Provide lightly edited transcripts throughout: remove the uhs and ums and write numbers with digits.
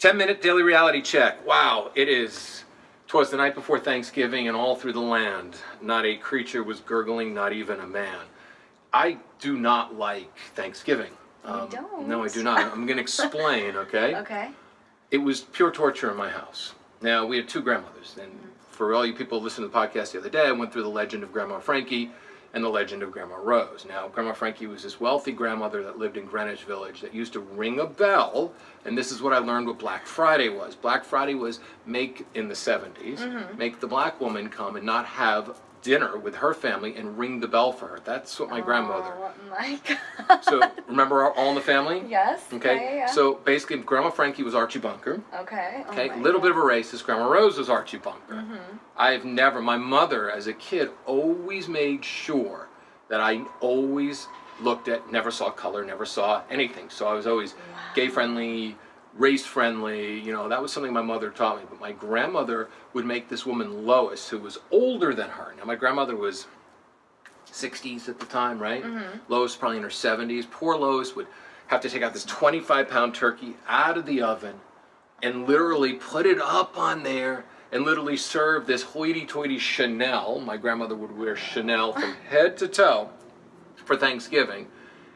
10-minute daily reality check. Wow, twas the night before Thanksgiving, and all through the land, not a creature was gurgling, not even a man. I do not like Thanksgiving. You don't? No, I do not. I'm going to explain, okay? Okay. It was pure torture in my house. Now, we had two grandmothers, and for all you people who listened to the podcast the other day, I went through the legend of Grandma Frankie and the legend of Grandma Rose. Now, Grandma Frankie was this wealthy grandmother that lived in Greenwich Village that used to ring a bell, and this is what I learned what Black Friday was. Black Friday was in the 70s, make the black woman come and not have dinner with her family and ring the bell for her. That's what my grandmother. Oh my God. So, remember All in the Family? Yes. Okay. Yeah. So, basically, Grandma Frankie was Archie Bunker. Okay. Oh Okay, little bit of a racist. Grandma Rose was Archie Bunker. My mother as a kid always made sure that I always looked at, never saw color, never saw anything. So I was always gay friendly, race friendly, that was something my mother taught me. But my grandmother would make this woman Lois, who was older than her. Now my grandmother was 60s at the time, right? Lois probably in her 70s. Poor Lois would have to take out this 25-pound turkey out of the oven and literally put it up on there and literally serve this hoity-toity Chanel. My grandmother would wear Chanel from head to toe for Thanksgiving.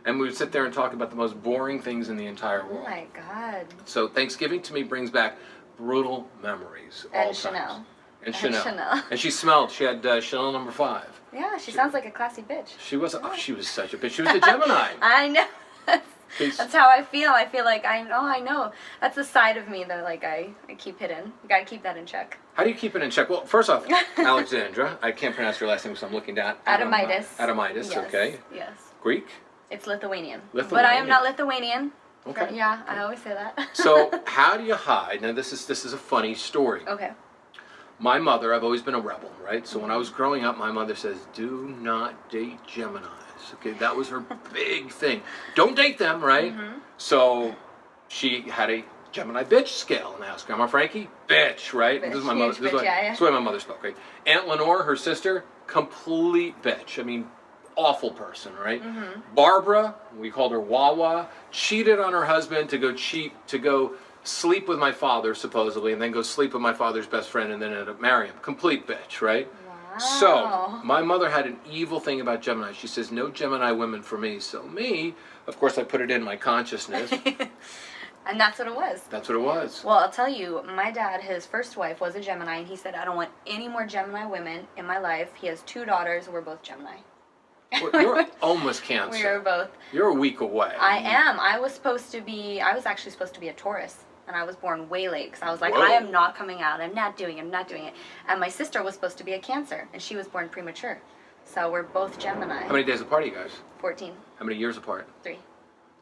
And we would sit there and talk about the most boring things in the entire world. Oh my God. So Thanksgiving to me brings back brutal memories. And Chanel. And Chanel. And she smelled. She had Chanel number 5. Yeah, she sounds like a classy bitch. She was. Oh, she was such a bitch. She was a Gemini. I know. That's how I feel. I feel like I know. That's a side of me that I keep hidden. You gotta keep that in check. How do you keep it in check? Well, first off, Alexandra. I can't pronounce your last name, so I'm looking down. Adomaitis. Adomaitis, Yes. Okay. Yes. Greek? It's Lithuanian. Lithuanian. But I am not Lithuanian. Okay. Yeah, I always say that. So, how do you hide? Now, this is a funny story. Okay. My mother, I've always been a rebel, right? So when I was growing up, my mother says, do not date Geminis. Okay, that was her big thing. Don't date them, right? So she had a Gemini bitch scale in the house. Grandma Frankie, bitch, right? Bitch, This is my mother. This is the way my mother spoke, right? Aunt Lenore, her sister, complete bitch. I mean, awful person, right? Barbara, we called her Wawa, cheated on her husband to go sleep with my father, supposedly, and then go sleep with my father's best friend and then ended up marrying him. Complete bitch, right? Wow. So, my mother had an evil thing about Gemini. She says, no Gemini women for me. So me, of course, I put it in my consciousness. And that's what it was. That's what it was. Well, I'll tell you, my dad, his first wife was a Gemini, and he said, I don't want any more Gemini women in my life. He has 2 daughters, we're both Gemini. Well, you're almost Cancer. We are both. You're a week away. I am. I was actually supposed to be a Taurus. And I was born way late because I was like, Whoa. I am not coming out. I'm not doing it. And my sister was supposed to be a Cancer, and she was born premature. So we're both Gemini. How many days apart are you guys? 14. How many years apart? 3.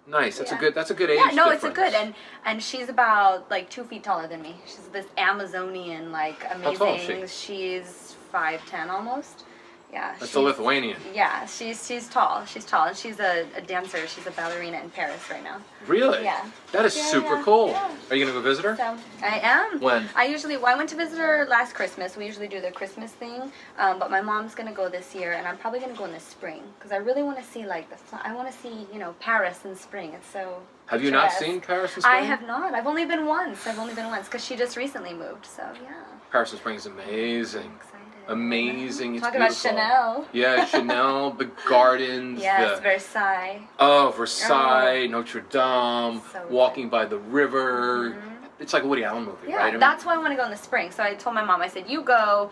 Nice. That's Yeah. a good age Yeah, no, difference. it's a good. And she's about 2 feet taller than me. She's this Amazonian, amazing. How tall is she? She's 5'10" almost. Yeah. That's a Lithuanian. Yeah, she's tall. She's tall, and she's a dancer. She's a ballerina in Paris right now. Really? Yeah. That is super cool. Yeah. Are you gonna go visit her? So I am. When? I went to visit her last Christmas. We usually do the Christmas thing, but my mom's gonna go this year, and I'm probably gonna go in the spring because I really want to see I want to see Paris in spring. It's so. Have you not picturesque. seen Paris in spring? I have not. I've only been once because she just recently moved. So yeah. Paris in spring is amazing. I'm excited. Amazing. It's Talk beautiful. about Chanel. Yeah, Chanel, the gardens. Yes, Versailles. Oh, Versailles, Notre Dame, So walking by the river. It's like a Woody Allen movie, Yeah, right? I mean, that's why I want to go in the spring. So I told my mom, I said, you go,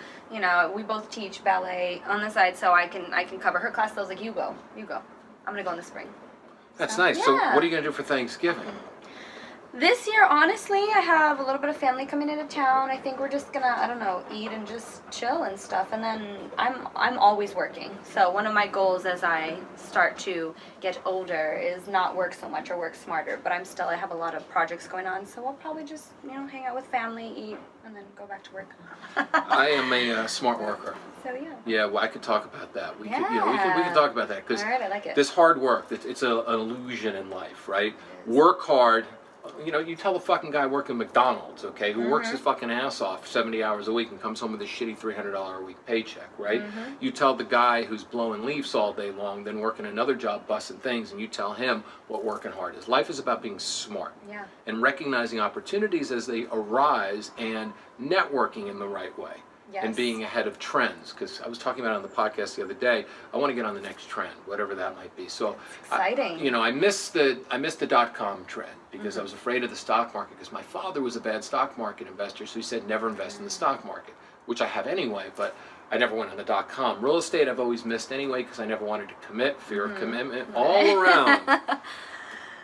we both teach ballet on the side, so I can cover her class. So I was like, you go. I'm going to go in the spring. that's so, nice. So yeah. what are you going to do for Thanksgiving? This year, honestly, I have a little bit of family coming into town. I think we're just gonna, eat and just chill and stuff. And then I'm always working. So one of my goals as I start to get older is not work so much or work smarter. But I have a lot of projects going on. So I'll probably just, hang out with family, eat, and then go back to work. I am a smart worker. So yeah. Yeah, well, I could talk about that. We could Yeah. talk about that because All right, I like it. this hard work, it's an illusion in life, right? Work hard. you tell the fucking guy working McDonald's, okay, who works his fucking ass off 70 hours a week and comes home with a shitty $300 a week paycheck, right? You tell the guy who's blowing leaves all day long, then working another job, busting things, and you tell him what working hard is. Life is about being smart and recognizing opportunities as they arise and networking in the right way. Yes. And being ahead of trends, because I was talking about it on the podcast the other day. I want to get on the next trend, whatever that might be. So, exciting. I missed the .com trend because I was afraid of the stock market. Because my father was a bad stock market investor, so he said never invest in the stock market, which I have anyway. But I never went on the .com. Real estate I've always missed anyway because I never wanted to commit, fear of commitment, all around.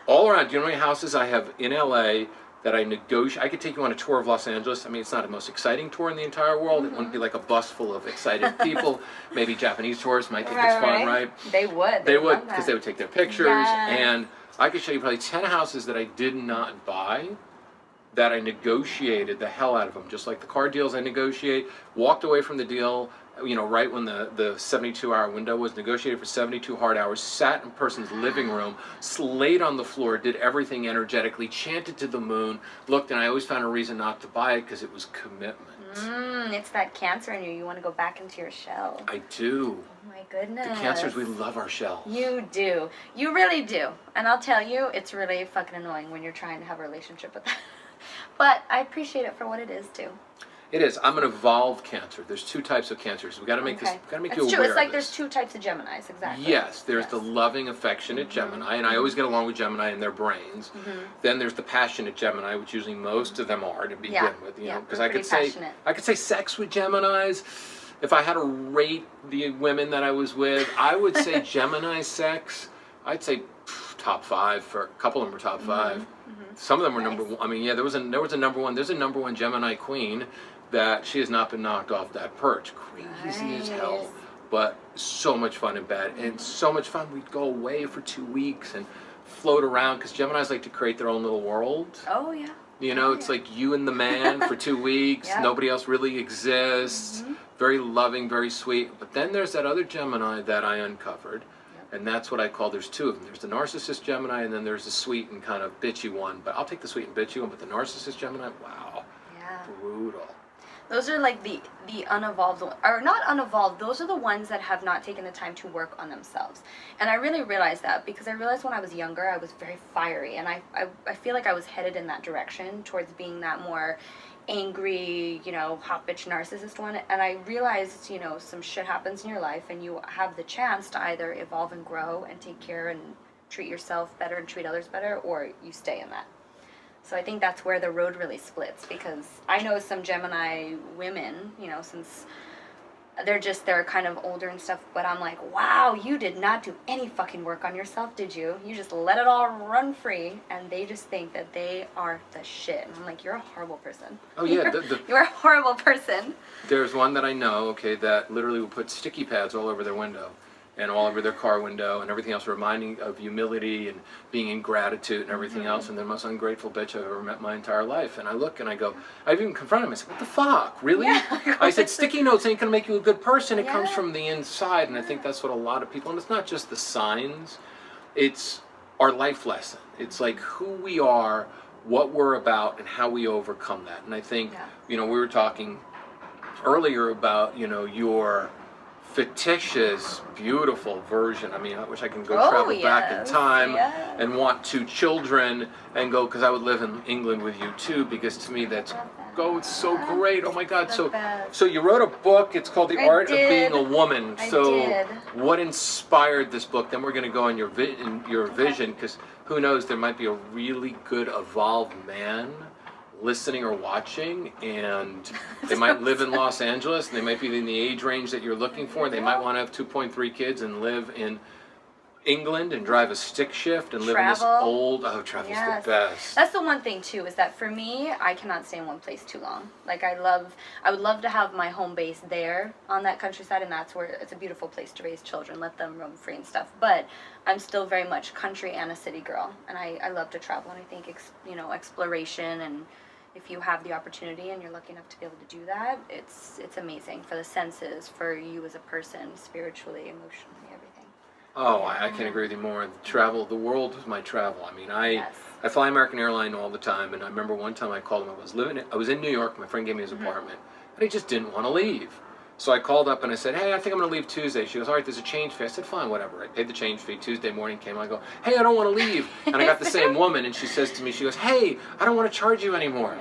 All around. Do you know how many houses I have in LA? That I negotiate. I could take you on a tour of Los Angeles. I mean, it's not the most exciting tour in the entire world. It wouldn't be like a bus full of excited people. Maybe Japanese tourists might think it's fun, right? They would. They would, because they would take their pictures. Yes. And I could show you probably 10 houses that I did not buy, that I negotiated the hell out of them. Just like the car deals I negotiate, walked away from the deal, right when the 72-hour window was, negotiated for 72 hard hours, sat in a person's living room, laid on the floor, did everything energetically, chanted to the moon, looked, and I always found a reason not to buy it because it was commitment. It's that Cancer in you. You want to go back into your shell. I do. Oh my goodness. The Cancers, we love our shell. You do. You really do. And I'll tell you, it's really fucking annoying when you're trying to have a relationship with that. But I appreciate it for what it is, too. It is. I'm an evolved Cancer. There's two types of Cancers. We got to make this. Got to make you aware. It's true. It's like of there's two types of Geminis, exactly. Yes, there's the loving, affectionate Gemini, and I always get along with Gemini in their brains. Then there's the passionate Gemini, which usually most of them are to begin with. Because I could say sex with Geminis. If I had to rate the women that I was with, I would say Gemini sex. I'd say top 5 for a couple of them were top 5. Some of them were number 1. I mean, there was a number 1. There's a number 1 Gemini queen that she has not been knocked off that perch. Crazy as hell, but so much fun in bed, and so much fun. We'd go away for 2 weeks and float around because Geminis like to create their own little world. Oh yeah. It's like you and the man for 2 weeks. Nobody else really exists. Very loving, very sweet. But then there's that other Gemini that I uncovered. And that's what I call, there's two of them. There's the narcissist Gemini, and then there's the sweet and kind of bitchy one. But I'll take the sweet and bitchy one, but the narcissist Gemini, wow. Brutal. Those are like the unevolved, or not unevolved, those are the ones that have not taken the time to work on themselves. And I really realized that because I realized when I was younger, I was very fiery. And I feel like I was headed in that direction towards being that more angry, hot bitch narcissist one. And I realized, some shit happens in your life and you have the chance to either evolve and grow and take care and treat yourself better and treat others better, or you stay in that. So I think that's where the road really splits, because I know some Gemini women, since they're kind of older and stuff, but I'm like, wow, you did not do any fucking work on yourself, did you? You just let it all run free, and they just think that they are the shit. And I'm like, you're a horrible person. Oh yeah, you're a horrible person. There's one that I know, that literally will put sticky pads all over their window. And all over their car window and everything else, reminding of humility and being in gratitude and everything else. And they're the most ungrateful bitch I've ever met in my entire life. And I look and I go, I've even confronted him. I said, what the fuck? Really? Yeah, I said, sticky notes ain't going to make you a good person. It comes from the inside. And I think that's what a lot of people, and it's not just the signs, it's our life lesson. It's like who we are, what we're about, and how we overcome that. And I think, we were talking earlier about, your fictitious, beautiful version. I mean, I wish I can go travel back in time and want 2 children and go, because I would live in England with you too, because to me it's so great. Oh my God. So you wrote a book. It's called The Art of Being a Woman. What inspired this book? Then we're going to go on your vision, because who knows, there might be a really good evolved man listening or watching, and they might live in Los Angeles, and they might be in the age range that you're looking for. They might want to have 2.3 kids and live in England and drive a stick shift and live in this old, travel's the best. That's the one thing too, is that for me, I cannot stay in one place too long. Like I would love to have my home base there on that countryside, and that's where it's a beautiful place to raise children, let them roam free and stuff. But I'm still very much country and a city girl, and I love to travel, and I think exploration, and if you have the opportunity and you're lucky enough to be able to do that, it's amazing for the senses, for you as a person, spiritually, emotionally, everything. Oh, I can't agree with you more. The world is my travel. I mean, I fly American Airline all the time, and I remember one time I called him. I was in New York. My friend gave me his apartment, and he just didn't want to leave. So I called up and I said, hey, I think I'm going to leave Tuesday. She goes, all right, there's a change fee. I said, fine, whatever. I paid the change fee. Tuesday morning came. I go, hey, I don't want to leave. And I got the same woman, and she says to me, she goes, hey, I don't want to charge you anymore.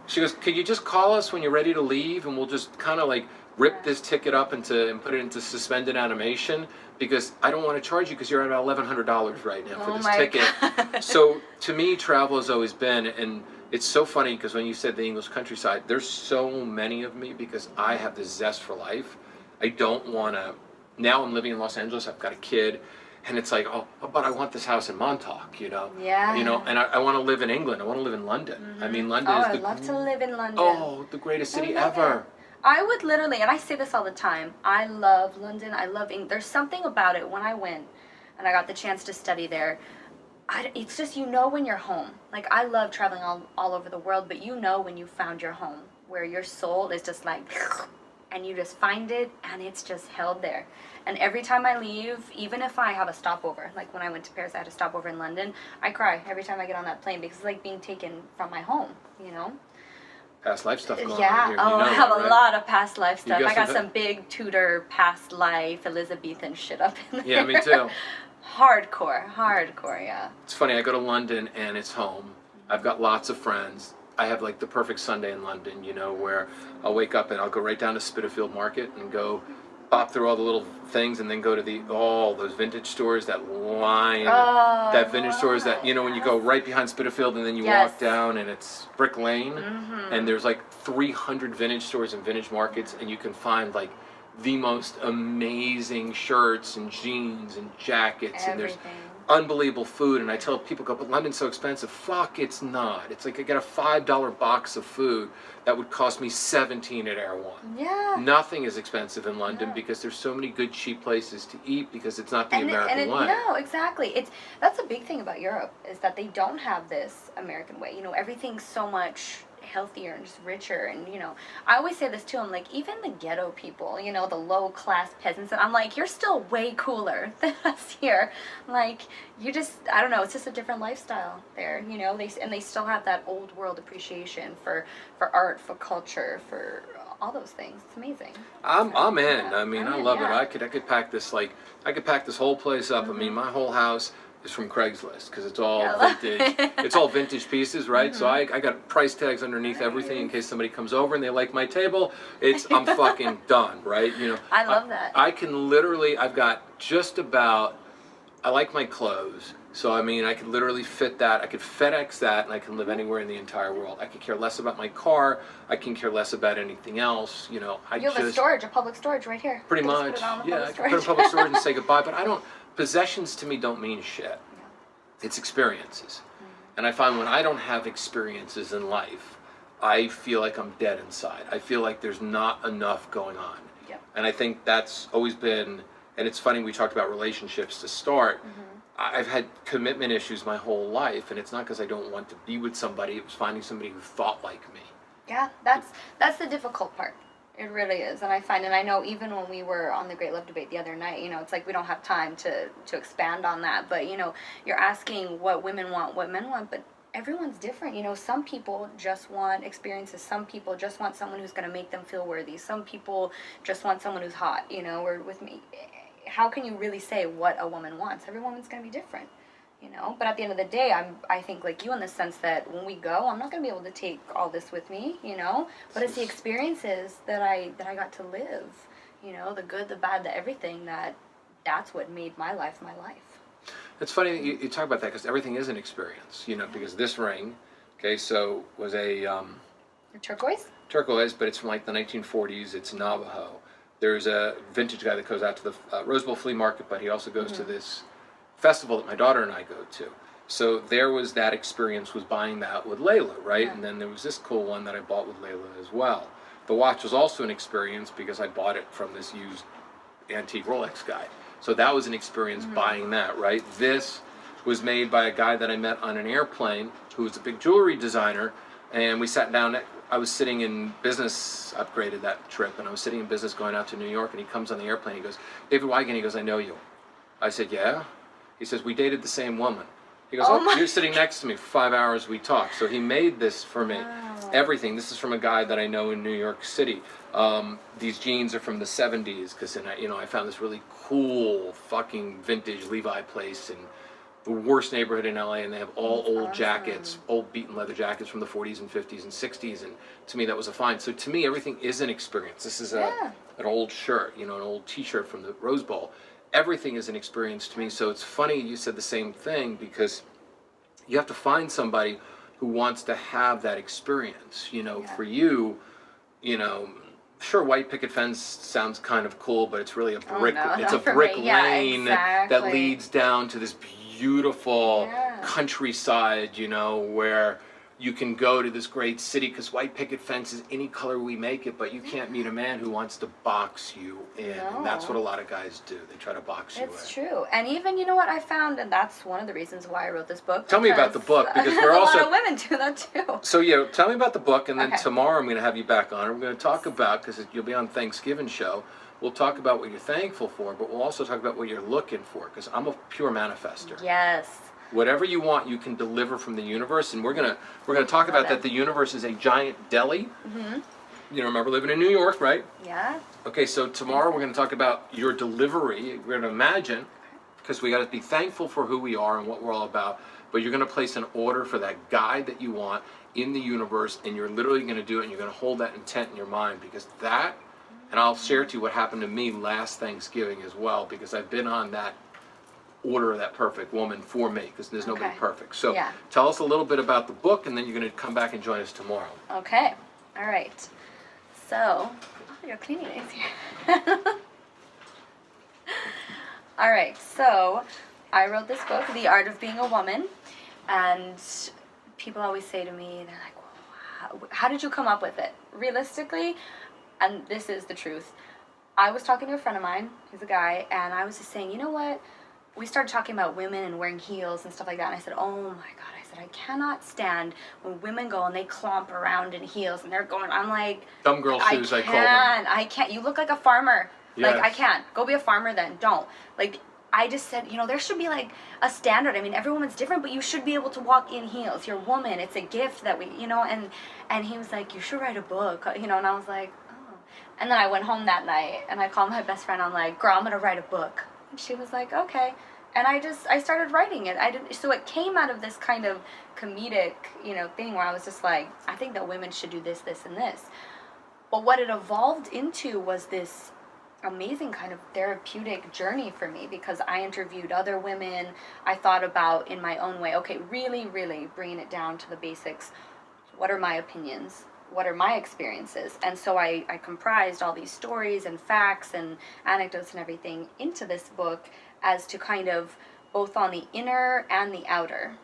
She goes, could you just call us when you're ready to leave, and we'll just kind of like rip this ticket up and put it into suspended animation, because I don't want to charge you because you're at about $1,100 right now for this ticket. God. So to me, travel has always been, and it's so funny because when you said the English countryside, there's so many of me because I have this zest for life. I don't want to, now I'm living in Los Angeles, I've got a kid, and it's like, oh, but I want this house in Montauk, Yeah. And I want to live in England, I want to live in London. I mean, London is I'd love to live in London. Oh, the greatest city ever. I would literally, and I say this all the time, I love London, I love England. There's something about it when I went and I got the chance to study there. It's just, when you're home. Like, I love traveling all over the world, but when you found your home, where your soul is just like, and you just find it, and it's just held there. And every time I leave, even if I have a stopover, like when I went to Paris, I had a stopover in London, I cry every time I get on that plane because it's like being taken from my home, Past life stuff going on Yeah, here. I have a lot of past life stuff. I got some some big Tudor past life Elizabethan shit up in there. Yeah, me too. Hardcore, yeah. It's funny, I go to London and it's home. I've got lots of friends. I have like the perfect Sunday in London, where I'll wake up and I'll go right down to Spitalfield Market and go pop through all the little things and then go to those vintage stores, that vintage stores that, when you go right behind Spitalfield and then you walk down and it's Brick Lane and there's like 300 vintage stores and vintage markets, and you can find like the most amazing shirts and jeans and jackets. Everything. And there's unbelievable food, and I tell people, go, but London's so expensive. Fuck, it's not. It's like I get a $5 box of food that would cost me $17 at Air One. Yeah. Nothing is expensive in London because there's so many good cheap places to eat because it's not the American way. No, exactly. That's a big thing about Europe, is that they don't have this American way. Everything's so much healthier and just richer, and I always say this too, I'm like, even the ghetto people, the low class peasants, and I'm like, you're still way cooler than us here. Like, I don't know, it's just a different lifestyle there, they still have that old world appreciation for art, for culture, for all those things. It's amazing. I'm in. I mean, I love it. I could pack this whole place up. I mean, my whole house is from Craigslist because it's all vintage. It's all vintage pieces, right? So I got price tags underneath everything in case somebody comes over and they like my table. I'm fucking done, right? I love that. I can literally, I've got just about, I like my clothes. So I mean, I could literally fit that. I could FedEx that, and I can live anywhere in the entire world. I could care less about my car. I can care less about anything else. You have a public storage right here. Pretty much. Yeah, I can put it in public storage and say goodbye. But possessions to me don't mean shit. Yeah. It's experiences. And I find when I don't have experiences in life, I feel like I'm dead inside. I feel like there's not enough going on. Yeah. And I think that's always been, and it's funny, we talked about relationships to start. I've had commitment issues my whole life, and it's not because I don't want to be with somebody, it was finding somebody who thought like me. Yeah, that's the difficult part. It really is. And I know even when we were on the Great Love Debate the other night, it's like we don't have time to expand on that, but you're asking what women want, what men want, but everyone's different. Some people just want experiences. Some people just want someone who's going to make them feel worthy. Some people just want someone who's hot, or with me. How can you really say what a woman wants? Every woman's going to be different, But at the end of the day, I think like you in the sense that when we go, I'm not going to be able to take all this with me, But it's the experiences that I got to live, the good, the bad, the everything. That's what made my life my life. It's funny that you talk about that because everything is an experience, because this ring, so was a turquoise. Turquoise, but it's from like the 1940s. It's Navajo. There's a vintage guy that goes out to the Rose Bowl flea market, but he also goes to this festival that my daughter and I go to. So there was that experience, was buying that with Layla, right? Yeah. And then there was this cool one that I bought with Layla as well. The watch was also an experience because I bought it from this used antique Rolex guy. So that was an experience buying that, right? This was made by a guy that I met on an airplane who was a big jewelry designer, and we sat down. I was sitting in business, upgraded that trip, and I was sitting in business going out to New York, and he comes on the airplane, he goes, David Wigan, he goes, I know you. I said, yeah? He says, we dated the same woman. He goes, Oh my you're sitting next to me for 5 hours, we talk. So he made this for me. Wow. Everything. This is from a guy that I know in New York City. These jeans are from the 70s because, I found this really cool fucking vintage Levi place in the worst neighborhood in LA, and they have all old jackets, old beaten leather jackets from the 40s and 50s and 60s, and to me that was a find. So to me, everything is an experience. This is an old shirt, an old t-shirt from the Rose Bowl. Everything is an experience to me. So it's funny you said the same thing, because you have to find somebody who wants to have that experience. For you, sure, white picket fence sounds kind of cool, but it's really a brick. It's a brick lane that leads down to this beautiful countryside. Where you can go to this great city, because white picket fence is any color we make it, but you can't meet a man who wants to box you in. No. And that's what a lot of guys do. They try to box you in. It's true. And even, what I found, and that's one of the reasons why I wrote this book. Tell me about the book, because we're also... a lot of women do that too. So, tell me about the book, and then tomorrow I'm going to have you back on. We're going to talk about, because you'll be on Thanksgiving show, we'll talk about what you're thankful for, but we'll also talk about what you're looking for, because I'm a pure manifester. Yes. Whatever you want, you can deliver from the universe, and we're gonna talk about that. The universe is a giant deli. Mm-hmm. You remember living in New York, right? Yeah. Okay, so tomorrow we're gonna talk about your delivery. We're gonna imagine, because we got to be thankful for who we are and what we're all about. But you're gonna place an order for that guide that you want in the universe, and you're literally gonna do it, and you're gonna hold that intent in your mind, because that. And I'll share to you what happened to me last Thanksgiving as well, because I've been on that order of that perfect woman for me, because there's nobody perfect. So tell us a little bit about the book, and then you're going to come back and join us tomorrow. Okay. All right. So, your cleaning is here. All right. So, I wrote this book, The Art of Being a Woman, and people always say to me, they're like, well, how did you come up with it? Realistically, and this is the truth, I was talking to a friend of mine, he's a guy, and I was just saying, you know what? We started talking about women and wearing heels and stuff like that, and I said, oh my God, I cannot stand when women go and they clomp around in heels and they're going, I'm like... Dumb girl shoes, I call them. I can't. You look like a farmer. Yes. Like, I can't. Go be a farmer then. Don't. Like, I just said, there should be like a standard. I mean, every woman's different, but you should be able to walk in heels. You're a woman. It's a gift that we, and he was like, you should write a book, and I was like, oh. And then I went home that night and I called my best friend. I'm like, girl, I'm going to write a book. And she was like, okay. And I started writing it. So it came out of this kind of comedic, thing where I was just like, I think that women should do this, this, and this. But what it evolved into was this amazing kind of therapeutic journey for me, because I interviewed other women. I thought about in my own way, okay, really, really bringing it down to the basics. What are my opinions? What are my experiences? And so I comprised all these stories and facts and anecdotes and everything into this book, as to kind of both on the inner and the outer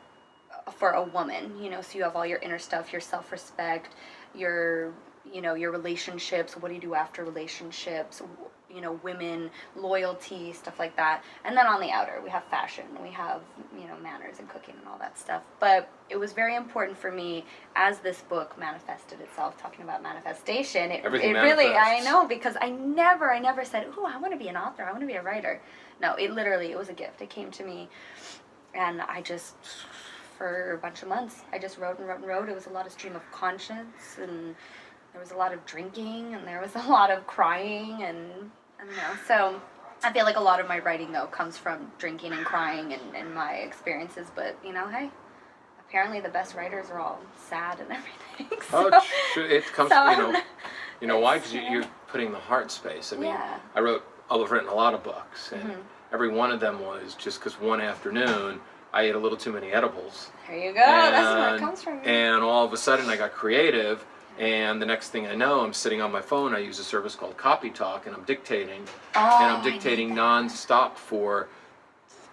for a woman, so you have all your inner stuff, your self-respect, your relationships, what do you do after relationships, women, loyalty, stuff like that. And then on the outer, we have fashion, we have, manners and cooking and all that stuff. But it was very important for me, as this book manifested itself, talking about manifestation, it really, I know, because I never said, ooh, I want to be an author, I want to be a writer. No, it was a gift. It came to me, and I just, for a bunch of months, I just wrote and wrote and wrote. It was a lot of stream of conscience, and there was a lot of drinking, and there was a lot of crying, and I don't know. So I feel like a lot of my writing, though, comes from drinking and crying and my experiences. But, hey, apparently the best writers are all sad and everything. So, it comes, why? Because you're putting the heart space. I mean, I've written a lot of books, and every one of them was just because one afternoon I ate a little too many edibles. There you go. That's where it comes from. And all of a sudden I got creative, and the next thing I know, I'm sitting on my phone. I use a service called Copy Talk, and I'm dictating. And I'm dictating nonstop for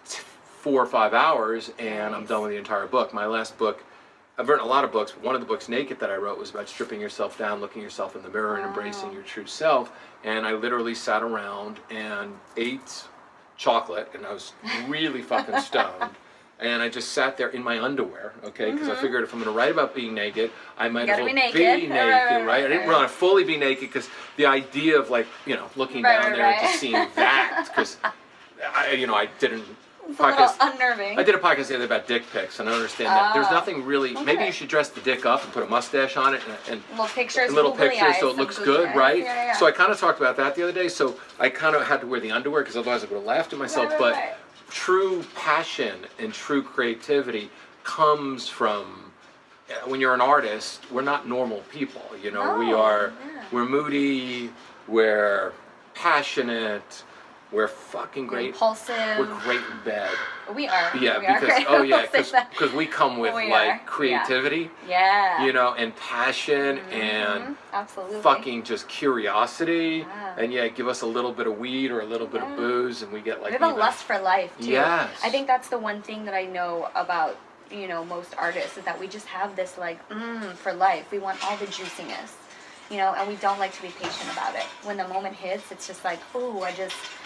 4 or 5 hours, and I'm done with the entire book. My last book, I've written a lot of books, but one of the books, Naked, that I wrote was about stripping yourself down, looking yourself in the mirror, and embracing your true self. And I literally sat around and ate chocolate, and I was really fucking stoned. And I just sat there in my underwear, okay? Because I figured if I'm going to write about being naked, I might as well be naked, right? I didn't want to fully be naked, because the idea of, like, looking down there and just seeing that, because I didn't It's a little unnerving. I did a podcast the other day about dick pics, and I understand that there's nothing really. Okay. Maybe you should dress the dick up and put a mustache on it and little pictures, so it looks good, eyes. right? Yeah. So I kind of talked about that the other day. So I kind of had to wear the underwear because otherwise I would have laughed at myself. Right. True passion and true creativity comes from when you're an artist. We're not normal people, you know. We're moody, we're passionate, we're fucking great. Impulsive. We're great in bed. We are. Yeah, because we come with creativity. Yeah. You know, and passion and absolutely fucking just curiosity, and give us a little bit of weed or a little bit of booze, and we get like. We have a lust for life too. Yes. I think that's the one thing that I know about most artists is that we just have this like for life. We want all the juiciness, and we don't like to be patient about it. When the moment hits, it's just like, oh,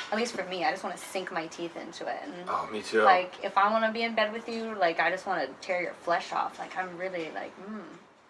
at least for me, I just want to sink my teeth into it. And oh, me too. Like, if I want to be in bed with you, like, I just want to tear your flesh off. Like, I'm really like,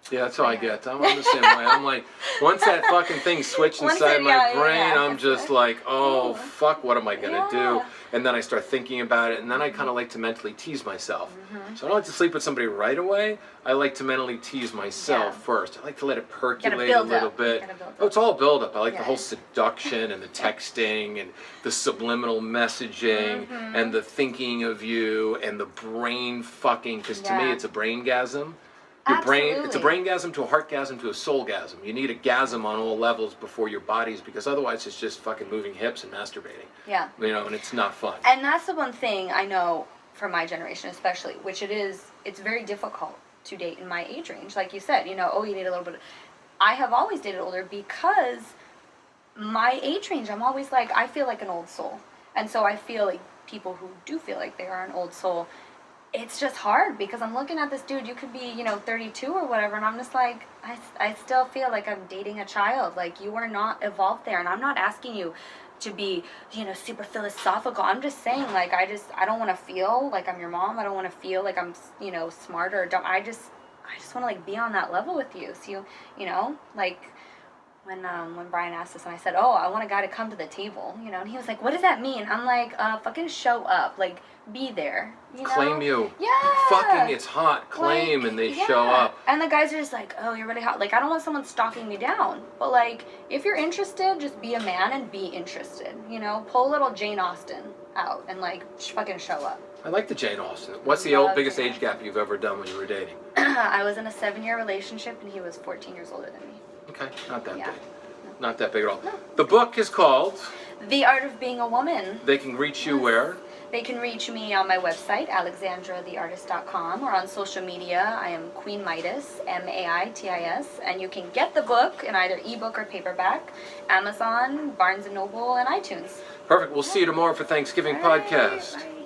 Yeah, that's how I get. I'm on the same way. I'm like, once that fucking thing switched inside my brain, I'm just like, oh, fuck, what am I going to do? And then I start thinking about it, and then I kind of like to mentally tease myself. So I don't like to sleep with somebody right away. I like to mentally tease myself first. I like to let it percolate a little bit. Oh, it's all build up. I like the whole seduction and the texting and the subliminal messaging and the thinking of you and the brain fucking, because to me it's a braingasm. It's a braingasm to a heartgasm to a soulgasm. You need a gasm on all levels before your bodies, because otherwise it's just fucking moving hips and masturbating. Yeah. And it's not fun. And that's the one thing I know for my generation especially, which it's very difficult to date in my age range. Like you said, you need a little bit. I have always dated older because my age range, I'm always like, I feel like an old soul. And so I feel like people who do feel like they are an old soul, it's just hard because I'm looking at this dude, you could be, 32 or whatever, and I'm just like, I still feel like I'm dating a child. Like, you are not evolved there, and I'm not asking you to be, super philosophical. I'm just saying, like, I don't want to feel like I'm your mom. I don't want to feel like I'm, smarter or dumb. I just want to, like, be on that level with you. So, like, when Brian asked us and I said, oh, I want a guy to come to the table, and he was like, what does that mean? I'm like, fucking show up, like, be there, Claim you. Yeah. Fucking it's hot, claim, and they show up. And the guys are just like, oh, you're really hot. Like, I don't want someone stalking me down. But, like, if you're interested, just be a man and be interested, Pull a little Jane Austen out and, like, fucking show up. I like the Jane Austen. What's the biggest age gap you've ever done when you were dating? I was in a 7-year relationship, and he was 14 years older than me. Okay, not that big. Not that big at all. No. The book is called The Art of Being a Woman. They can reach you where? They can reach me on my website, alexandratheartist.com, or on social media. I am Queen Maitis, Maitis, and you can get the book in either ebook or paperback, Amazon, Barnes & Noble, and iTunes. Perfect. We'll see you tomorrow for Thanksgiving podcast. Bye.